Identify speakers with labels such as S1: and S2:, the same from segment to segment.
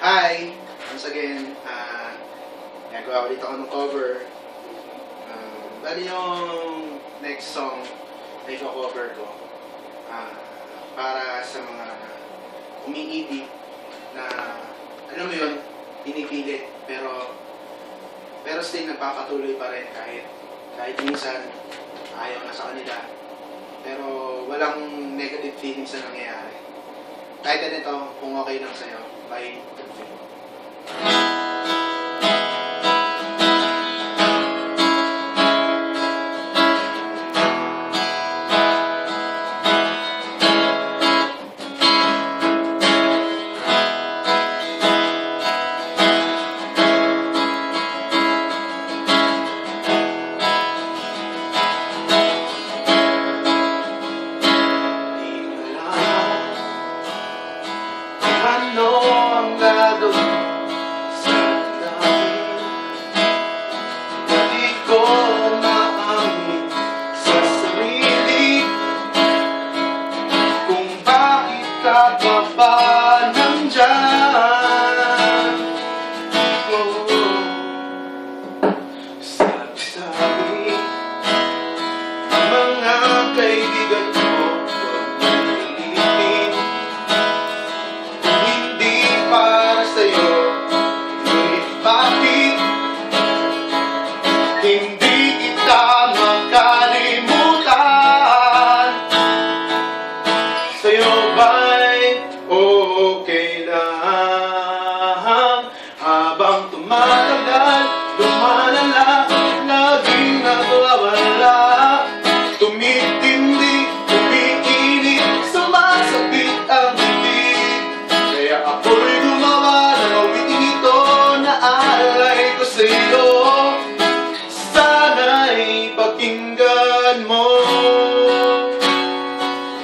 S1: Hi! Once again, nagawa ulit ako ng cover. Bali yung next song na i-cover ko para sa mga umiibig na, alam mo yun, pinipilit, pero still nagpapatuloy pa rin kahit minsan ayaw na sa kanila, pero walang negative feelings na nangyayari. Kahit ganito, kung okay lang sa'yo, by Tulfo. Ano ang gagawin sa akin? Di ko maamin sa sarili kung bakit ka pa ba nandyan. Sabi-sabi ang mga kaibigan ko, hindi kita makalimutan. Sa'yo ba'y okay lang? Habang tumatagal, lumalala, laging nawawala, tumitindi, tumiinit, sumasabit ang dibdib. Kaya ako'y gumawa ng awiting ito na alay ko sa'yo. Pakinggan mo,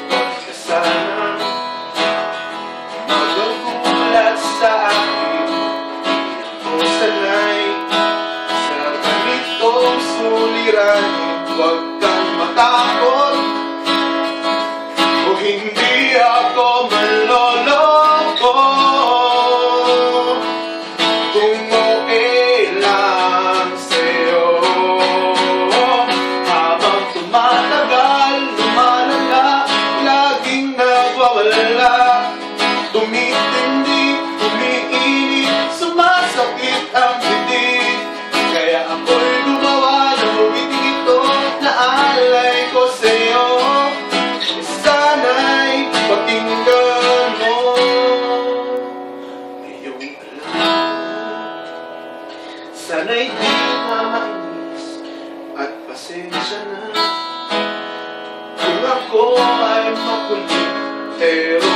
S1: wag ka sana magagulat sa akin. Ako sanay sa ganitong suliranin. Wag kang matakot, o hindi ako maloloko. Kung okay lang sa'yo, tumitindi, tumiinit, sumasakit ang dibdib. Kaya ako'y gumawa ng awiting ito na alay ko sa'yo. Sana'y pakinggan mo. Ngayong alam mo, sana'y di na mainis at pasensya na kung ako ay makulit, pero